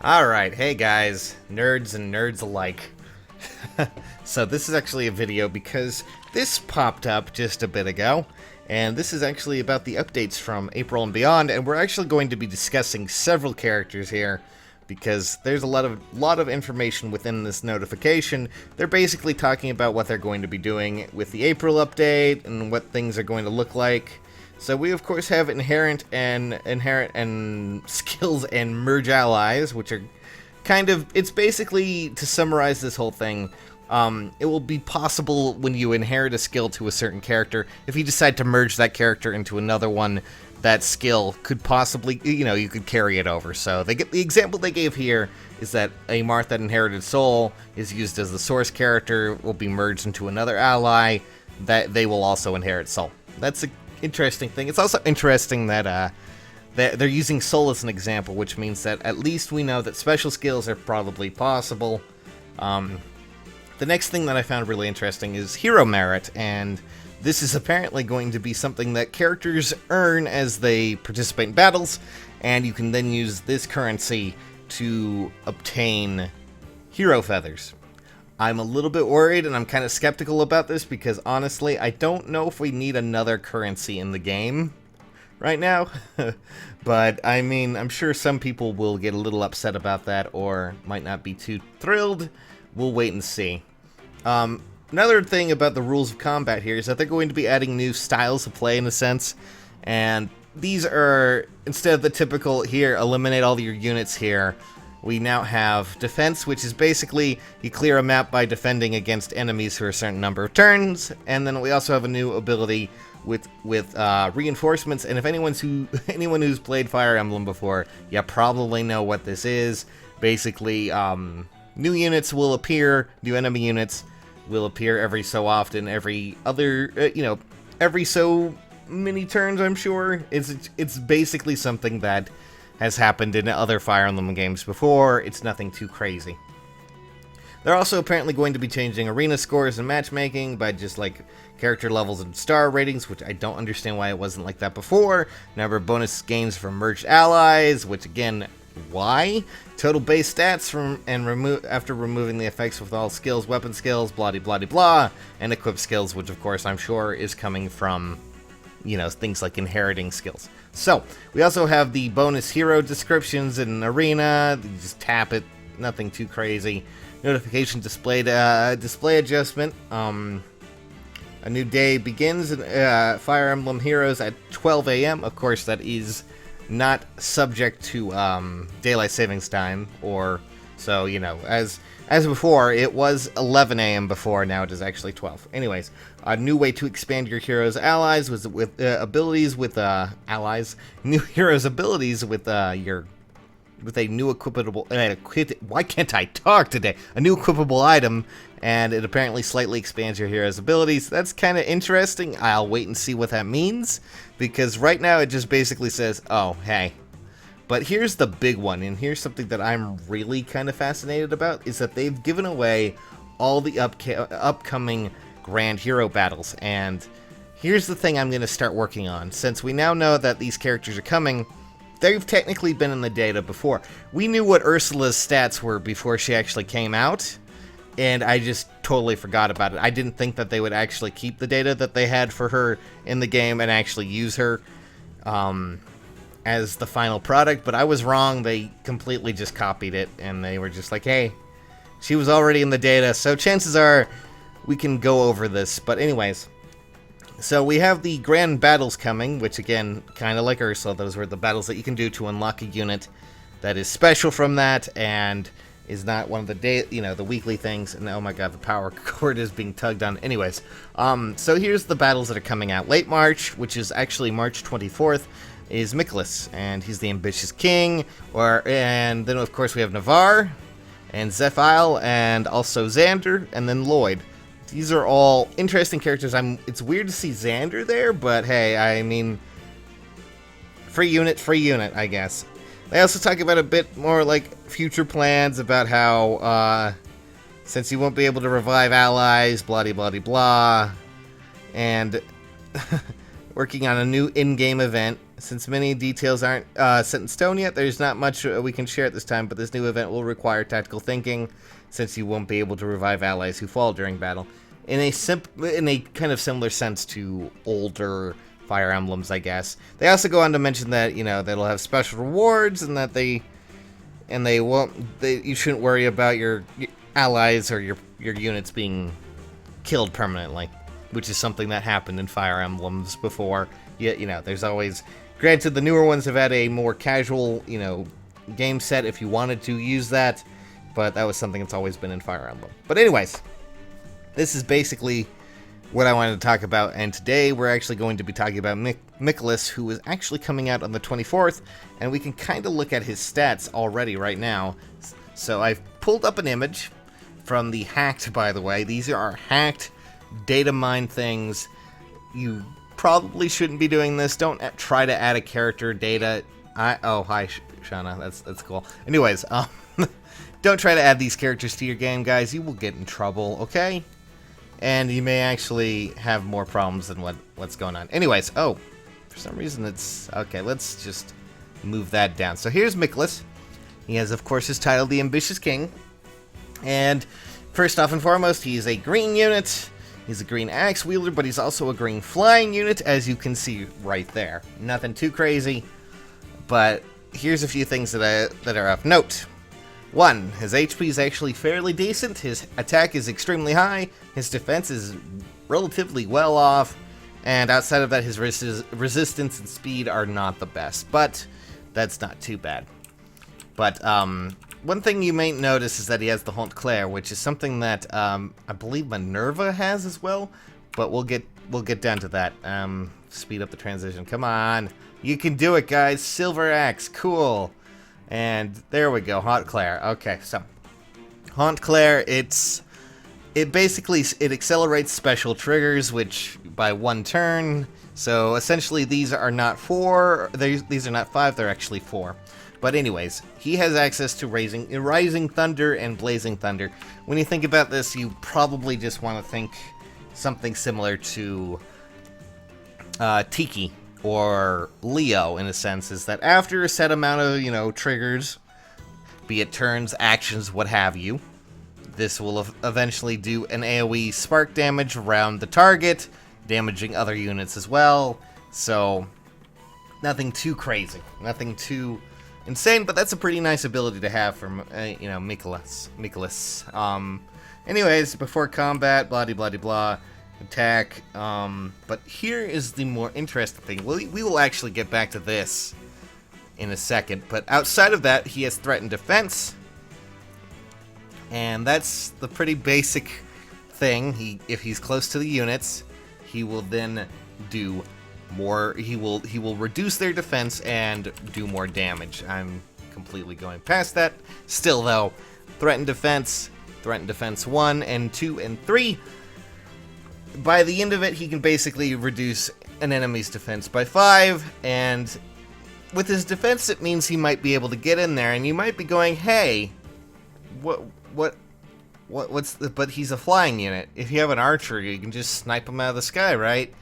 Alright, hey guys, nerds and nerds alike. So this is actually a video because this popped up just a bit ago, and this is actually about the updates from April and beyond, and we're actually going to be discussing several characters here because there's a lot of information within this notification. They're basically talking about what they're going to be doing with the April update and what things are going to look like. So we of course have inherent and skills and merge allies, which are kind of, it's basically, to summarize this whole thing, it will be possible when you inherit a skill to a certain character, if you decide to merge that character into another one, that skill could possibly, you could carry it over. So the example they gave here is that a Marth that inherited soul is used as the source character, will be merged into another ally, that they will also inherit soul. That's a interesting thing. It's also interesting that they're using soul as an example, which means that at least we know that special skills are probably possible. The next thing that I found really interesting is hero merit, and this is apparently going to be something that characters earn as they participate in battles, and you can then use this currency to obtain hero feathers. I'm a little bit worried and I'm kind of skeptical about this because honestly, I don't know if we need another currency in the game right now. But I mean, I'm sure some people will get a little upset about that or might not be too thrilled. We'll wait and see. Another thing about the rules of combat here is that they're going to be adding new styles of play in a sense. And these are, instead of the typical, here, eliminate all your units here, we now have defense, which is basically you clear a map by defending against enemies for a certain number of turns, and then we also have a new ability with reinforcements. And if anyone who's played Fire Emblem before, you probably know what this is. Basically, new units will appear, new enemy units will appear every so often, every other, every so many turns, I'm sure. It's basically something that has happened in other Fire Emblem games before. It's nothing too crazy. They're also apparently going to be changing arena scores and matchmaking by just like character levels and star ratings, which I don't understand why it wasn't like that before. Number of bonus gains from merged allies, which again, why? Total base stats after removing the effects with all skills, weapon skills, blah blah blah, and equip skills, which of course I'm sure is coming from, things like inheriting skills. So, we also have the bonus hero descriptions in Arena. You just tap it, nothing too crazy. Notification display adjustment. A new day begins in Fire Emblem Heroes at 12 a.m. Of course, that is not subject to daylight savings time, or so, as before, it was 11 a.m. before, now it is actually 12. Anyways, a new way to expand your hero's allies with abilities with allies. New hero's abilities with a new equipable. Why can't I talk today? A new equipable item, and it apparently slightly expands your hero's abilities. That's kind of interesting. I'll wait and see what that means, because right now it just basically says, "Oh, hey." But here's the big one, and here's something that I'm really kind of fascinated about, is that they've given away all the upcoming Grand Hero battles. And here's the thing I'm going to start working on. Since we now know that these characters are coming, they've technically been in the data before. We knew what Ursula's stats were before she actually came out, and I just totally forgot about it. I didn't think that they would actually keep the data that they had for her in the game and actually use her as the final product, but I was wrong. They completely just copied it, and they were just like, hey, she was already in the data, so chances are we can go over this. But anyways, so we have the grand battles coming, which again, kind of like Ursula, those were the battles that you can do to unlock a unit that is special from that, and is not one of the weekly things. And oh my god, the power cord is being tugged on. Anyways, so here's the battles that are coming out. Late March, which is actually March 24th, is Michalis, and he's the ambitious king. And then of course we have Navarre, and Zephyl, and also Xander, and then Lloyd. These are all interesting characters. It's weird to see Xander there, but hey, I mean, free unit, I guess. They also talk about a bit more like future plans about how, since you won't be able to revive allies, blah blah blah, and working on a new in-game event Since many details aren't set in stone yet, there's not much we can share at this time, but this new event will require tactical thinking, since you won't be able to revive allies who fall during battle. In a kind of similar sense to older Fire Emblems, I guess. They also go on to mention that, you know, that'll have special rewards, and that you shouldn't worry about your allies or your units being killed permanently, which is something that happened in Fire Emblems before. Yet, you know, there's always... Granted, the newer ones have had a more casual, you know, game set if you wanted to use that, but that was something that's always been in Fire Emblem. But anyways, this is basically what I wanted to talk about, and today we're actually going to be talking about Michalis, who is actually coming out on the 24th, and we can kind of look at his stats already right now. So I've pulled up an image from the hacked, by the way. These are hacked data mine things. You probably shouldn't be doing this. Don't try to add a character data. Oh, hi, Shauna. That's cool. Anyways, don't try to add these characters to your game, guys. You will get in trouble, okay? And you may actually have more problems than what's going on. Anyways, oh, for some reason it's... Okay, let's just move that down. So here's Michalis. He has, of course, his title, the Ambitious King. And first off and foremost, he's a green unit. He's a green axe wielder, but he's also a green flying unit, as you can see right there. Nothing too crazy, but here's a few things that are of note. 1, his HP is actually fairly decent, his attack is extremely high, his defense is relatively well off, and outside of that, his resistance and speed are not the best, but that's not too bad. But one thing you may notice is that he has the lon'qu, which is something that I believe Minerva has as well, but we'll get down to that. Speed up the transition. Come on, you can do it, guys. Silver axe, cool. And there we go, lon'qu. Okay, so lon'qu, it basically accelerates special triggers, which by 1 turn. So essentially, these are not 4. These are not 5. They're actually 4. But anyways, he has access to Rising Thunder and Blazing Thunder. When you think about this, you probably just want to think something similar to Tiki or Leo, in a sense, is that after a set amount of, you know, triggers, be it turns, actions, what have you, this will eventually do an AoE spark damage around the target, damaging other units as well. So, nothing too crazy, nothing too insane, but that's a pretty nice ability to have from, you know, Michalis. Anyways, before combat, blah de blah de blah. Attack, but here is the more interesting thing. We will actually get back to this in a second, but outside of that, he has threat and defense, and that's the pretty basic thing. If he's close to the units, he will then do more. He will reduce their defense and do more damage. I'm completely going past that. Still, though, threat and defense 1 and 2 and 3. By the end of it, he can basically reduce an enemy's defense by 5, and with his defense, it means he might be able to get in there, and you might be going, hey, what's the... But he's a flying unit. If you have an archer, you can just snipe him out of the sky, right?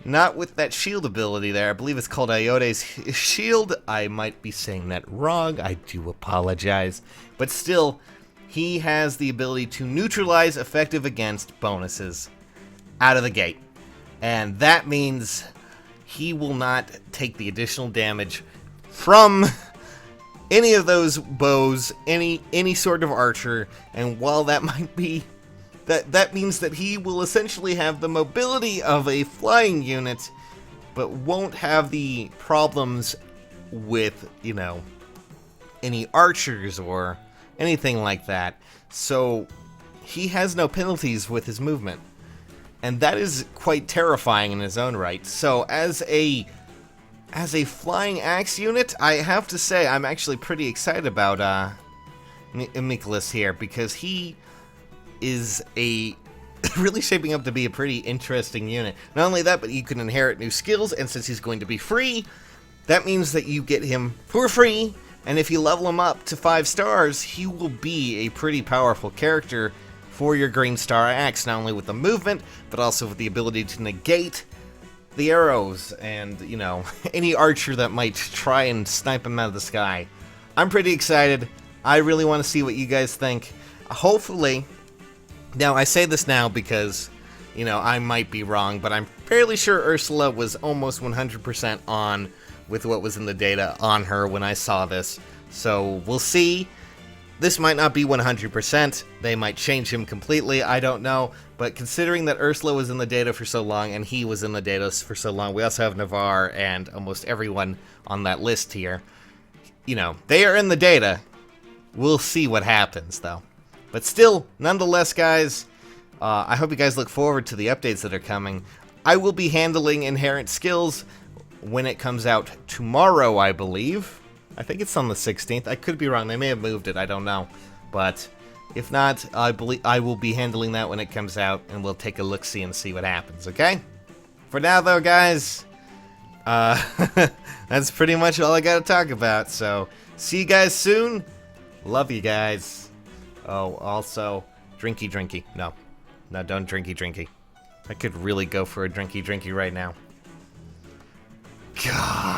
Not with that shield ability there. I believe it's called Iode's shield. I might be saying that wrong. I do apologize. But still, he has the ability to neutralize effective against bonuses out of the gate, and that means he will not take the additional damage from any of those bows, any sort of archer. And while that might be that means that he will essentially have the mobility of a flying unit, but won't have the problems with, you know, any archers or anything like that. So he has no penalties with his movement. And that is quite terrifying in his own right. So as a flying axe unit, I have to say I'm actually pretty excited about Michalis here, because he is really shaping up to be a pretty interesting unit. Not only that, but you can inherit new skills, and since he's going to be free, that means that you get him for free, and if you level him up to 5 stars, he will be a pretty powerful character for your Green Star Axe, not only with the movement, but also with the ability to negate the arrows and, you know, any archer that might try and snipe him out of the sky. I'm pretty excited. I really want to see what you guys think. Hopefully, now I say this now because, you know, I might be wrong, but I'm fairly sure Ursula was almost 100% on with what was in the data on her when I saw this. So we'll see. This might not be 100%. They might change him completely. I don't know. But considering that Ursula was in the data for so long and he was in the data for so long, we also have Navarre and almost everyone on that list here. You know, they are in the data. We'll see what happens, though. But still, nonetheless, guys, I hope you guys look forward to the updates that are coming. I will be handling Inherent Skills when it comes out tomorrow, I believe. I think it's on the 16th. I could be wrong. They may have moved it. I don't know. But if not, I believe I will be handling that when it comes out, and we'll take a look-see and see what happens, okay? For now, though, guys, that's pretty much all I got to talk about. So, see you guys soon. Love you guys. Oh, also, drinky. No, don't drinky. I could really go for a drinky right now. God.